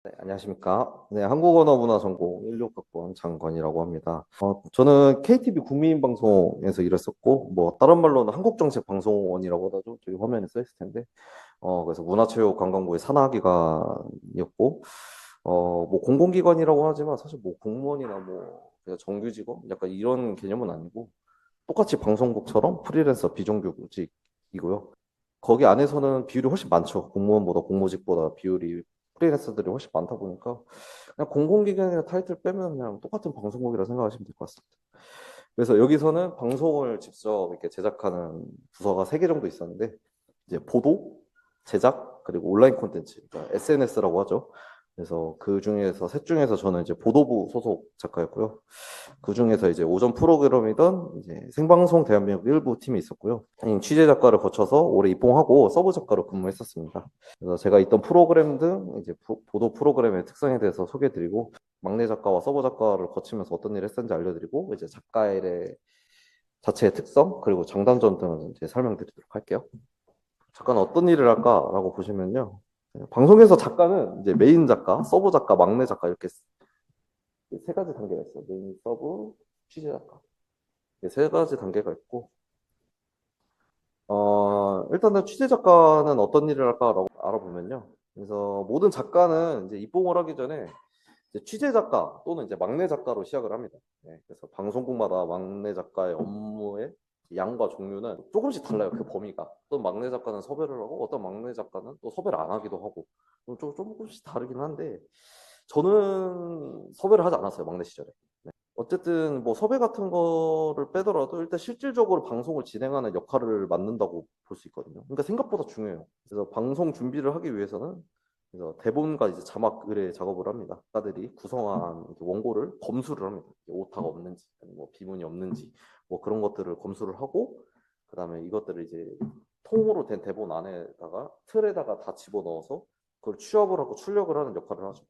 네, 안녕하십니까. 네, 한국언어문화전공 16학번 장건이라고 합니다. 저는 KTV 국민방송에서 일했었고, 뭐, 다른 말로는 한국정책방송원이라고 하죠. 저기 화면에 써 있을 텐데. 그래서 문화체육관광부의 산하기관이었고, 뭐, 공공기관이라고 하지만 사실 뭐, 공무원이나 뭐, 그냥 정규직원? 약간 이런 개념은 아니고, 똑같이 방송국처럼 프리랜서 비정규직이고요. 거기 안에서는 비율이 훨씬 많죠. 공무원보다 공무직보다 비율이 프리랜서들이 훨씬 많다 보니까 그냥 공공기관이나 타이틀 빼면 그냥 똑같은 방송국이라 생각하시면 될 것 같습니다. 그래서 여기서는 방송을 직접 이렇게 제작하는 부서가 세 개 정도 있었는데 이제 보도, 제작, 그리고 온라인 콘텐츠, 그러니까 SNS라고 하죠. 그래서 그 중에서 셋 중에서 저는 이제 보도부 소속 작가였고요. 그 중에서 이제 오전 프로그램이던 이제 생방송 대한민국 일부 팀이 있었고요. 취재 작가를 거쳐서 올해 입봉하고 서브 작가로 근무했었습니다. 그래서 제가 있던 프로그램 등 이제 보도 프로그램의 특성에 대해서 소개해드리고 막내 작가와 서브 작가를 거치면서 어떤 일을 했었는지 알려드리고 이제 작가의 자체의 특성 그리고 장단점 등을 이제 설명드리도록 할게요. 작가는 어떤 일을 할까라고 보시면요. 방송에서 작가는 이제 메인 작가, 서브 작가, 막내 작가 이렇게 세 가지 단계가 있어요. 메인, 서브, 취재 작가. 세 가지 단계가 있고, 일단은 취재 작가는 어떤 일을 할까라고 알아보면요. 그래서 모든 작가는 이제 입봉을 하기 전에 이제 취재 작가 또는 이제 막내 작가로 시작을 합니다. 네, 그래서 방송국마다 막내 작가의 업무의 양과 종류는 조금씩 달라요. 그 범위가. 어떤 막내 작가는 섭외를 하고 어떤 막내 작가는 또 섭외를 안 하기도 하고 조금씩 다르긴 한데 저는 섭외를 하지 않았어요. 막내 시절에. 어쨌든 뭐 섭외 같은 거를 빼더라도 일단 실질적으로 방송을 진행하는 역할을 맡는다고 볼 수 있거든요. 그러니까 생각보다 중요해요. 그래서 방송 준비를 하기 위해서는 그래서 대본과 이제 자막 의뢰 작업을 합니다. 작가들이 구성한 원고를 검수를 합니다. 오타가 없는지, 뭐 비문이 없는지, 뭐 그런 것들을 검수를 하고 그다음에 이것들을 이제 통으로 된 대본 안에다가 틀에다가 다 집어넣어서 그걸 취합을 하고 출력을 하는 역할을 하죠.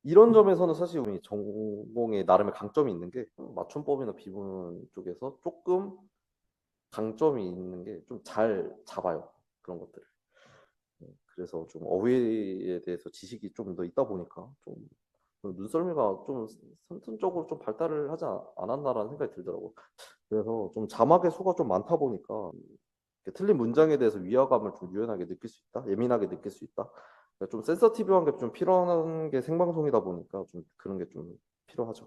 이런 점에서는 사실 우리 전공에 나름의 강점이 있는 게 맞춤법이나 비문 쪽에서 조금 강점이 있는 게 좀 잘 잡아요. 그런 것들을. 그래서 좀 어휘에 대해서 지식이 좀 더 있다 보니까 좀 눈썰미가 좀 선천적으로 좀 발달을 하지 않았나라는 생각이 들더라고요. 그래서 좀 자막의 수가 좀 많다 보니까 틀린 문장에 대해서 위화감을 좀 유연하게 느낄 수 있다, 예민하게 느낄 수 있다. 그러니까 좀 센서티브한 게 좀 필요한 게 생방송이다 보니까 좀 그런 게 좀 필요하죠.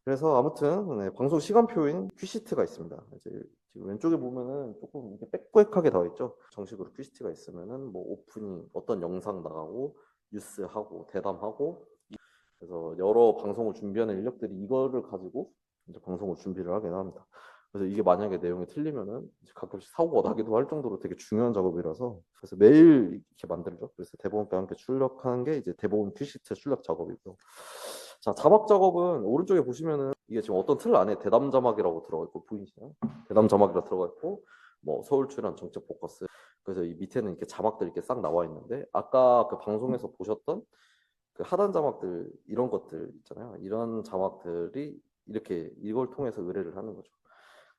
그래서 아무튼 네, 방송 시간표인 큐시트가 있습니다. 이제 지금 왼쪽에 보면은 조금 이렇게 빽빽하게 나와 있죠. 정식으로 큐시트가 있으면은 뭐 오프닝 어떤 영상 나가고 뉴스하고 대담하고 그래서 여러 방송을 준비하는 인력들이 이거를 가지고 이제 방송을 준비를 하긴 합니다. 그래서 이게 만약에 내용이 틀리면은 가끔씩 사고가 나기도 할 정도로 되게 중요한 작업이라서 그래서 매일 이렇게 만들죠. 그래서 대본과 함께 출력하는 게 이제 대본 큐시트 출력 작업이고요. 자, 자막 작업은 오른쪽에 보시면은 이게 지금 어떤 틀 안에 대담 자막이라고 들어가 있고 보이시나요? 대담 자막이라고 들어가 있고 뭐 서울 출연 정책 포커스 그래서 이 밑에는 이렇게 자막들이 이렇게 싹 나와 있는데 아까 그 방송에서 보셨던 그 하단 자막들 이런 것들 있잖아요. 이런 자막들이 이렇게 이걸 통해서 의뢰를 하는 거죠.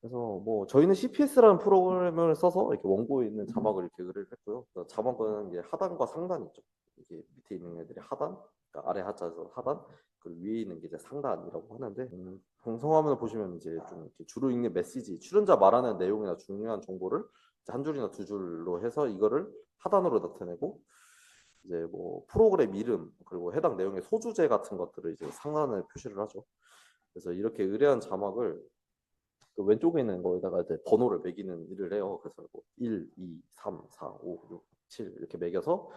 그래서 뭐 저희는 CPS라는 프로그램을 써서 이렇게 원고에 있는 자막을 이렇게 의뢰를 했고요. 그래서 자막은 이제 하단과 상단 있죠. 이게 밑에 있는 애들이 하단, 그러니까 아래 하자에서 하단, 그 위에 있는 게 이제 상단이라고 하는데 방송화면을 보시면 이제 좀 이렇게 주로 읽는 메시지, 출연자 말하는 내용이나 중요한 정보를 한 줄이나 두 줄로 해서 이거를 하단으로 나타내고 이제 뭐 프로그램 이름 그리고 해당 내용의 소주제 같은 것들을 이제 상단에 표시를 하죠. 그래서 이렇게 의뢰한 자막을 그 왼쪽에 있는 거에다가 이제 번호를 매기는 일을 해요. 그래서 뭐 1, 2, 3, 4, 5, 6, 7 이렇게 매겨서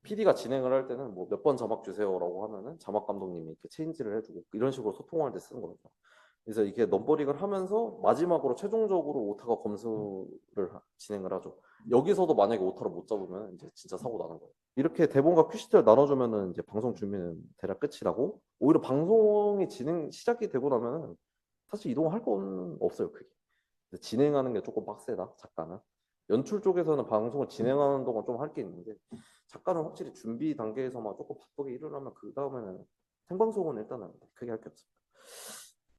PD가 진행을 할 때는 뭐 몇 번 자막 주세요라고 하면은 자막 감독님이 이렇게 체인지를 해주고 이런 식으로 소통할 때 쓰는 거거든요. 그래서 이렇게 넘버링을 하면서 마지막으로 최종적으로 오타가 검수를 진행을 하죠. 여기서도 만약에 오타를 못 잡으면 이제 진짜 사고 나는 거예요. 이렇게 대본과 큐시트를 나눠주면은 이제 방송 준비는 대략 끝이 나고 오히려 방송이 진행 시작이 되고 나면은 사실 이동할 건 없어요. 그게 진행하는 게 조금 빡세다. 작가는 연출 쪽에서는 방송을 진행하는 동안 좀 할 게 있는데 작가는 확실히 준비 단계에서만 조금 바쁘게 일을 하면 그 다음에는 생방송은 일단은 크게 할 게 없습니다.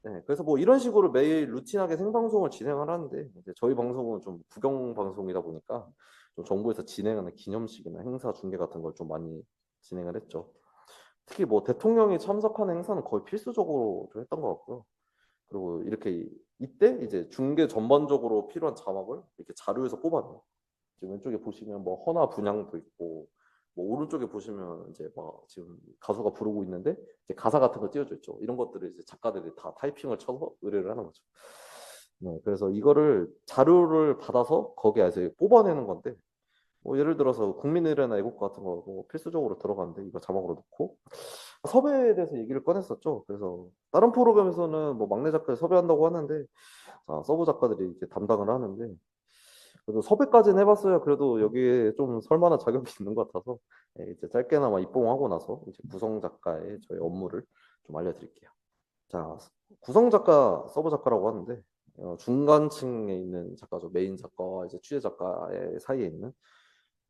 네, 그래서 뭐 이런 식으로 매일 루틴하게 생방송을 진행을 하는데 이제 저희 방송은 좀 국영 방송이다 보니까 좀 정부에서 진행하는 기념식이나 행사 중계 같은 걸 좀 많이 진행을 했죠. 특히 뭐 대통령이 참석하는 행사는 거의 필수적으로 좀 했던 것 같고요. 그리고 이렇게 이때 이제 중계 전반적으로 필요한 자막을 이렇게 자료에서 뽑아내요. 지금 왼쪽에 보시면 뭐 허나 분양도 있고, 뭐 오른쪽에 보시면 이제 막 지금 가수가 부르고 있는데 이제 가사 같은 거 띄워져 있죠. 이런 것들을 이제 작가들이 다 타이핑을 쳐서 의뢰를 하는 거죠. 네, 그래서 이거를 자료를 받아서 거기에 이제 뽑아내는 건데, 뭐 예를 들어서 국민의례나 애국가 같은 거 뭐 필수적으로 들어가는데 이거 자막으로 넣고 섭외에 대해서 얘기를 꺼냈었죠. 그래서 다른 프로그램에서는 뭐 막내 작가를 섭외한다고 하는데, 자, 서브 작가들이 이렇게 담당을 하는데, 그래도 섭외까지는 해봤어요. 그래도 여기에 좀 설만한 자격이 있는 것 같아서, 예, 이제 짧게나마 입봉하고 나서 이제 구성 작가의 저희 업무를 좀 알려드릴게요. 자, 구성 작가, 서브 작가라고 하는데, 중간층에 있는 작가죠. 메인 작가와 이제 취재 작가의 사이에 있는.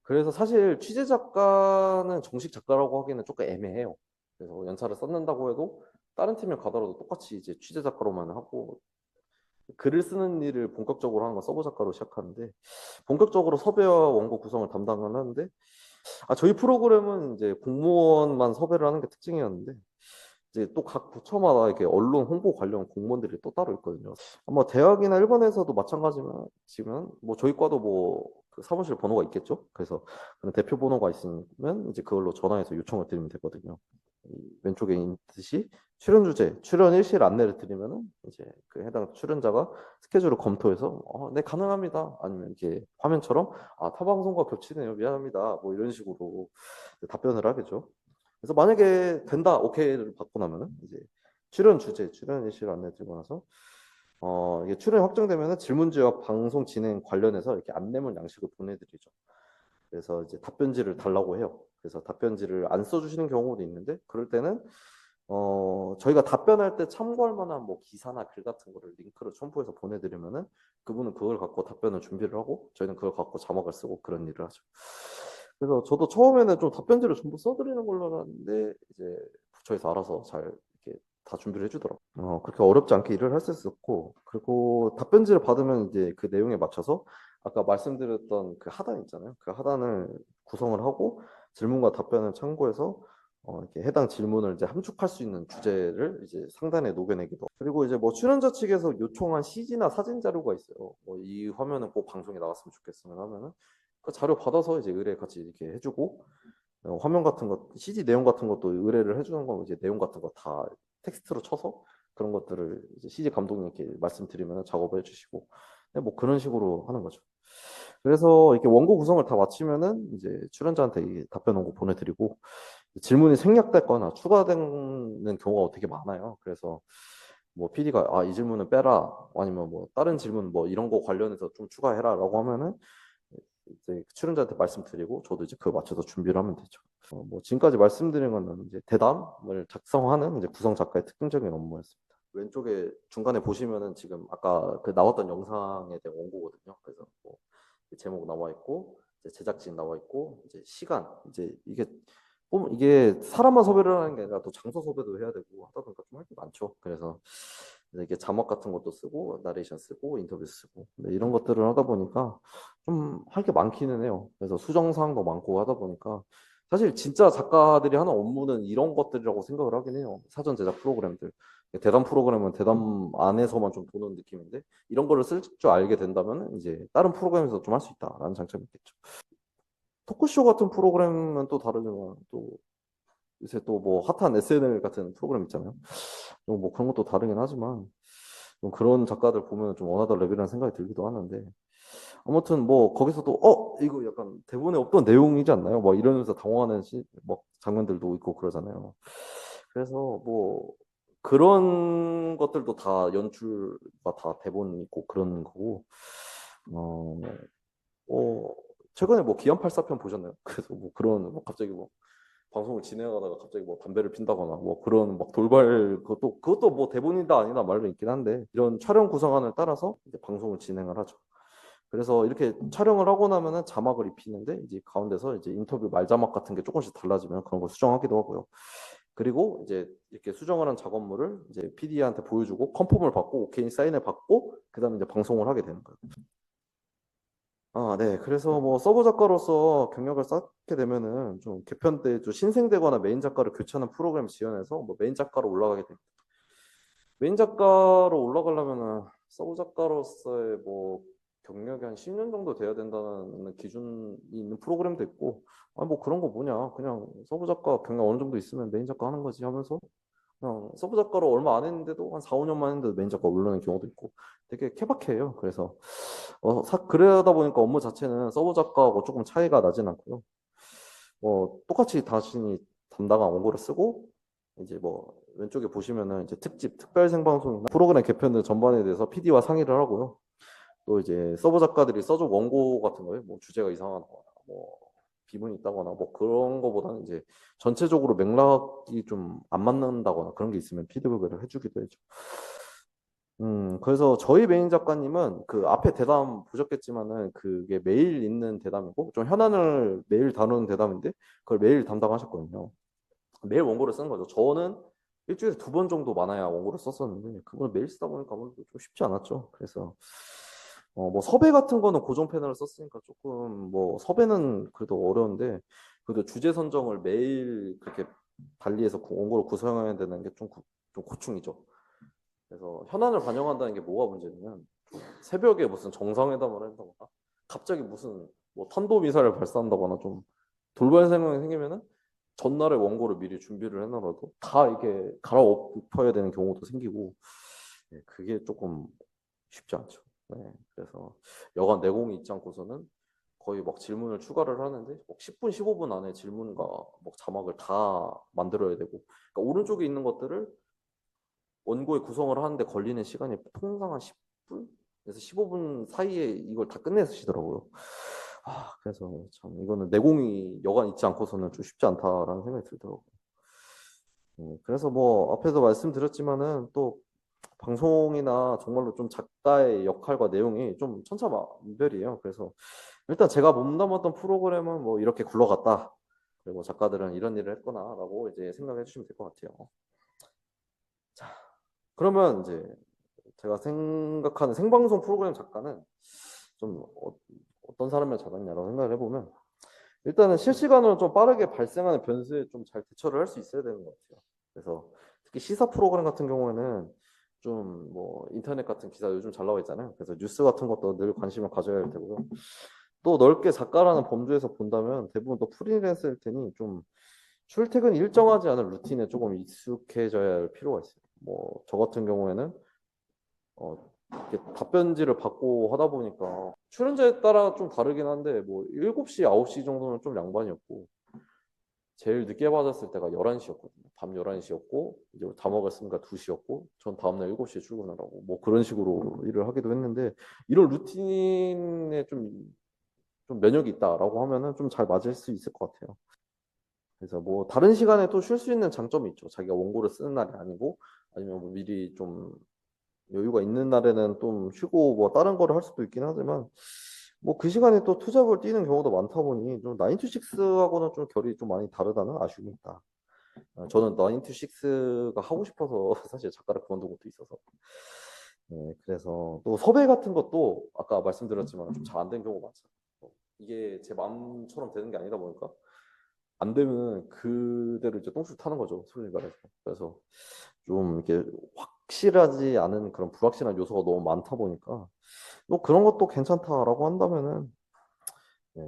그래서 사실 취재 작가는 정식 작가라고 하기는 조금 애매해요. 그래서 연차를 쌓는다고 해도 다른 팀에 가더라도 똑같이 이제 취재 작가로만 하고, 글을 쓰는 일을 본격적으로 하는 건 서브 작가로 시작하는데, 본격적으로 섭외와 원고 구성을 담당을 하는데, 저희 프로그램은 이제 공무원만 섭외를 하는 게 특징이었는데, 이제 또 각 부처마다 이렇게 언론 홍보 관련 공무원들이 또 따로 있거든요. 아마 대학이나 일본에서도 마찬가지면 지금 뭐 저희 과도 뭐그 사무실 번호가 있겠죠. 그래서 그런 대표 번호가 있으면 이제 그걸로 전화해서 요청을 드리면 되거든요. 왼쪽에 있는 듯이 출연 주제, 출연 일실 안내를 드리면은 이제 그 해당 출연자가 스케줄을 검토해서 네 가능합니다. 아니면 이렇게 화면처럼 타 방송과 겹치네요. 미안합니다. 뭐 이런 식으로 답변을 하겠죠. 그래서 만약에 된다, 오케이를 받고 나면은 이제 출연 주제, 출연 일실 안내 드리고 나서 이게 출연이 확정되면은 질문지와 방송 진행 관련해서 이렇게 안내문 양식을 보내드리죠. 그래서 이제 답변지를 달라고 해요. 그래서 답변지를 안 써주시는 경우도 있는데, 그럴 때는 저희가 답변할 때 참고할 만한 뭐 기사나 글 같은 거를 링크를 첨부해서 보내드리면은 그분은 그걸 갖고 답변을 준비를 하고 저희는 그걸 갖고 자막을 쓰고 그런 일을 하죠. 그래서 저도 처음에는 좀 답변지를 전부 써드리는 걸로 알았는데 이제 부처에서 알아서 잘 이렇게 다 준비를 해주더라고요. 그렇게 어렵지 않게 일을 할 수 있었고, 그리고 답변지를 받으면 이제 그 내용에 맞춰서 아까 말씀드렸던 그 하단 있잖아요. 그 하단을 구성을 하고 질문과 답변을 참고해서 이렇게 해당 질문을 이제 함축할 수 있는 주제를 이제 상단에 녹여내기도. 그리고 이제 뭐 출연자 측에서 요청한 CG나 사진 자료가 있어요. 뭐 이 화면은 꼭 방송에 나왔으면 좋겠으면 하면은 그 자료 받아서 이제 의뢰 같이 이렇게 해주고, 화면 같은 것, CG 내용 같은 것도 의뢰를 해주는 건 이제 내용 같은 거 다 텍스트로 쳐서 그런 것들을 이제 CG 감독님께 말씀드리면 작업을 해주시고, 네, 뭐 그런 식으로 하는 거죠. 그래서 이렇게 원고 구성을 다 마치면은 이제 출연자한테 이 답변 원고 보내드리고, 질문이 생략됐거나 추가되는 경우가 되게 많아요. 그래서 뭐 PD가 이 질문은 빼라, 아니면 뭐 다른 질문 뭐 이런 거 관련해서 좀 추가해라라고 하면은 이제 출연자한테 말씀드리고 저도 이제 그에 맞춰서 준비를 하면 되죠. 뭐 지금까지 말씀드린 거는 이제 대담을 작성하는 이제 구성 작가의 특징적인 업무였습니다. 왼쪽에 중간에 보시면은 지금 아까 그 나왔던 영상에 대한 원고거든요. 그래서 뭐 제목 나와 있고 이제 제작진 나와 있고 이제 시간, 이제 이게 사람만 섭외를 하는 게 아니라 또 장소 섭외도 해야 되고 하다 보니까 좀 할 게 많죠. 그래서 이게 자막 같은 것도 쓰고 나레이션 쓰고 인터뷰 쓰고 이런 것들을 하다 보니까 좀 할 게 많기는 해요. 그래서 수정사항도 많고 하다 보니까 사실 진짜 작가들이 하는 업무는 이런 것들이라고 생각을 하긴 해요. 사전 제작 프로그램들. 대담 프로그램은 대담 안에서만 좀 보는 느낌인데 이런 거를 쓸 줄 알게 된다면 이제 다른 프로그램에서 좀 할 수 있다라는 장점이 있겠죠. 토크쇼 같은 프로그램은 또 다르지만 또 요새 또 뭐 핫한 SNL 같은 프로그램 있잖아요. 뭐 그런 것도 다르긴 하지만 좀 그런 작가들 보면 좀 원하다 레벨이라는 생각이 들기도 하는데, 아무튼 뭐 거기서도 이거 약간 대본에 없던 내용이지 않나요? 뭐 이러면서 당황하는 뭐 장면들도 있고 그러잖아요. 그래서 뭐 그런 것들도 다 연출과 다 대본 있고 그런 거고, 어, 최근에 뭐 기안 84편 보셨나요? 그래서 뭐 그런 뭐 갑자기 뭐 방송을 진행하다가 갑자기 뭐 담배를 핀다거나 뭐 그런 막 돌발, 그것도 뭐 대본이다 아니다 말로 있긴 한데 이런 촬영 구성안을 따라서 이제 방송을 진행을 하죠. 그래서 이렇게 촬영을 하고 나면은 자막을 입히는데 이제 가운데서 이제 인터뷰 말자막 같은 게 조금씩 달라지면 그런 걸 수정하기도 하고요. 그리고 이제 이렇게 수정을 한 작업물을 이제 PD한테 보여주고 컨펌을 받고 오케이 사인을 받고 그다음에 이제 방송을 하게 되는 거예요. 네. 그래서 뭐 서브 작가로서 경력을 쌓게 되면은 좀 개편 때 좀 신생되거나 메인 작가를 교체하는 프로그램 지원해서 뭐 메인 작가로 올라가게 됩니다. 메인 작가로 올라가려면은 서브 작가로서의 뭐 경력이 한 10년 정도 돼야 된다는 기준이 있는 프로그램도 있고, 뭐 그런 거 뭐냐. 그냥 서브 작가 경력 어느 정도 있으면 메인 작가 하는 거지 하면서 그냥 서브 작가로 얼마 안 했는데도 한 4, 5년만 했는데도 메인 작가 올라오는 경우도 있고 되게 케바케예요. 그래서 그러다 보니까 업무 자체는 서브 작가하고 조금 차이가 나진 않고요. 똑같이 자신이 담당한 원고를 쓰고 이제 뭐 왼쪽에 보시면은 이제 특집 특별 생방송이나 프로그램 개편 전반에 대해서 PD와 상의를 하고요. 또 이제 서브 작가들이 써준 원고 같은 거에 뭐 주제가 이상하거나 뭐 비문이 있다거나 뭐 그런 거보다는 이제 전체적으로 맥락이 좀 안 맞는다거나 그런 게 있으면 피드백을 해주기도 해죠. 그래서 저희 메인 작가님은 그 앞에 대담 보셨겠지만은 그게 매일 있는 대담이고 좀 현안을 매일 다루는 대담인데 그걸 매일 담당하셨거든요. 매일 원고를 쓰는 거죠. 저는 일주일에 2번 정도 많아야 원고를 썼었는데 그걸 매일 쓰다 보니까 아무래도 좀 쉽지 않았죠. 그래서 뭐 섭외 같은 거는 고정 패널을 썼으니까 조금 뭐 섭외는 그래도 어려운데 그래도 주제 선정을 매일 그렇게 달리해서 원고를 구성해야 되는 게 좀 고충이죠. 그래서 현안을 반영한다는 게 뭐가 문제냐면 새벽에 무슨 정상회담을 한다거나 갑자기 무슨 뭐 탄도미사일을 발사한다거나 좀 돌발 상황이 생기면은 전날에 원고를 미리 준비를 해놔도 다 이게 갈아엎어야 되는 경우도 생기고 그게 조금 쉽지 않죠. 네, 그래서 여간 내공이 있지 않고서는 거의 막 질문을 추가를 하는데 10분, 15분 안에 질문과 뭐 자막을 다 만들어야 되고 그러니까 오른쪽에 있는 것들을 원고에 구성을 하는데 걸리는 시간이 통상 한 10분에서 15분 사이에 이걸 다 끝내시더라고요. 그래서 참 이거는 내공이 여간 있지 않고서는 좀 쉽지 않다라는 생각이 들더라고요. 그래서 뭐 앞에도 말씀드렸지만은 또 방송이나 정말로 좀 작가의 역할과 내용이 좀 천차만별이에요. 그래서 일단 제가 몸담았던 프로그램은 뭐 이렇게 굴러갔다. 그리고 작가들은 이런 일을 했구나라고 이제 생각해 주시면 될 것 같아요. 자, 그러면 이제 제가 생각하는 생방송 프로그램 작가는 좀 어떤 사람을 잡았냐라고 생각을 해보면 일단은 실시간으로 좀 빠르게 발생하는 변수에 좀 잘 대처를 할 수 있어야 되는 것 같아요. 그래서 특히 시사 프로그램 같은 경우에는 좀 뭐 인터넷 같은 기사 요즘 잘 나와 있잖아요. 그래서 뉴스 같은 것도 늘 관심을 가져야 할 테고요. 또 넓게 작가라는 범주에서 본다면 대부분 또 프리랜서일 테니 좀 출퇴근 일정하지 않은 루틴에 조금 익숙해져야 할 필요가 있어요. 뭐 저 같은 경우에는 이렇게 답변지를 받고 하다 보니까 출연자에 따라 좀 다르긴 한데 뭐 7시, 9시 정도는 좀 양반이었고 제일 늦게 받았을 때가 11시였거든요. 밤 11시였고 이제 다 먹었으니까 2시였고 전 다음날 7시에 출근하라고 뭐 그런 식으로 일을 하기도 했는데 이런 루틴에 좀 면역이 있다라고 하면은 좀 잘 맞을 수 있을 것 같아요. 그래서 뭐 다른 시간에 또 쉴 수 있는 장점이 있죠. 자기가 원고를 쓰는 날이 아니고 아니면 뭐 미리 좀 여유가 있는 날에는 좀 쉬고 뭐 다른 거를 할 수도 있긴 하지만 뭐 그 시간에 또 투잡을 뛰는 경우도 많다 보니 좀 9to6하고는 좀 결이 좀 많이 다르다는 아쉬움이 있다. 저는 9to6가 하고 싶어서 사실 작가를 그만둔 것도 있어서. 네, 그래서 또 섭외 같은 것도 아까 말씀드렸지만 좀 잘 안 된 경우가 많죠. 이게 제 마음처럼 되는 게 아니다 보니까 안 되면 그대로 이제 똥줄 타는 거죠. 소위 말해서. 그래서 좀 이렇게 확실하지 않은 그런 불확실한 요소가 너무 많다 보니까 뭐 그런 것도 괜찮다라고 한다면은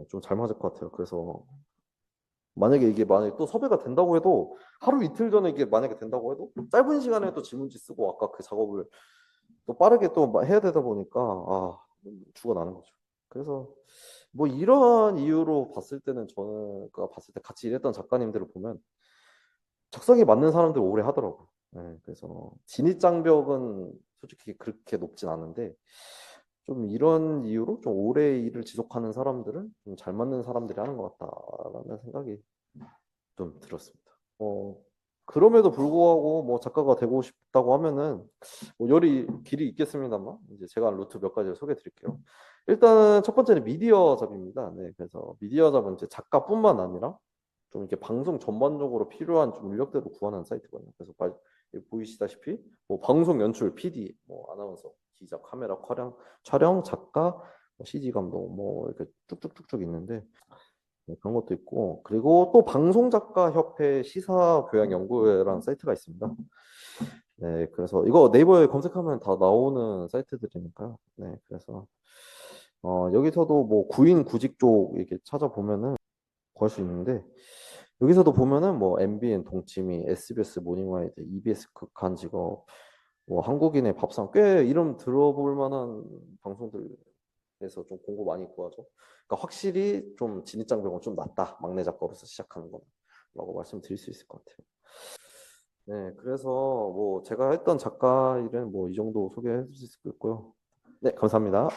좀 잘 맞을 것 같아요. 그래서 만약에 이게 만약에 또 섭외가 된다고 해도 하루 이틀 전에 이게 만약에 된다고 해도 짧은 시간에 또 질문지 쓰고 아까 그 작업을 또 빠르게 또 해야 되다 보니까 죽어나는 거죠. 그래서 뭐 이러한 이유로 봤을 때는 저는 그 봤을 때 같이 일했던 작가님들을 보면 적성에 맞는 사람들 오래 하더라고요. 그래서 진입 장벽은 솔직히 그렇게 높진 않은데 좀 이런 이유로 좀 오래 일을 지속하는 사람들은 좀 잘 맞는 사람들이 하는 것 같다라는 생각이 좀 들었습니다. 그럼에도 불구하고 뭐 작가가 되고 싶다고 하면은 뭐 열이 길이 있겠습니다만 이제 제가 한 루트 몇 가지를 소개해 드릴게요. 일단은 첫 번째는 미디어 잡입니다. 네, 그래서 미디어 잡은 이제 작가뿐만 아니라 좀 이렇게 방송 전반적으로 필요한 좀 인력들을 구하는 사이트거든요. 그래서 보이시다시피 뭐 방송 연출, PD, 뭐 아나운서, 기자, 카메라, 촬영 작가, CG 감독 뭐 이렇게 쭉쭉쭉쭉 있는데 네, 그런 것도 있고 그리고 또 방송작가협회 시사교양연구회라는 사이트가 있습니다. 네, 그래서 이거 네이버에 검색하면 다 나오는 사이트들이니까요. 네, 그래서 여기서도 뭐 구인 구직 쪽 이렇게 찾아보면은 구할 수 있는데 여기서도 보면은 뭐 MBN 동치미, SBS 모닝와이드, EBS 극한 직업, 뭐 한국인의 밥상 꽤 이름 들어볼 만한 방송들에서 좀 공고 많이 구하죠. 그러니까 확실히 좀 진입장벽은 좀 낮다. 막내 작가로서 시작하는 거라고 말씀드릴 수 있을 것 같아요. 네, 그래서 뭐 제가 했던 작가 일은 뭐 이 정도 소개해 드릴 수 있고요. 네, 감사합니다.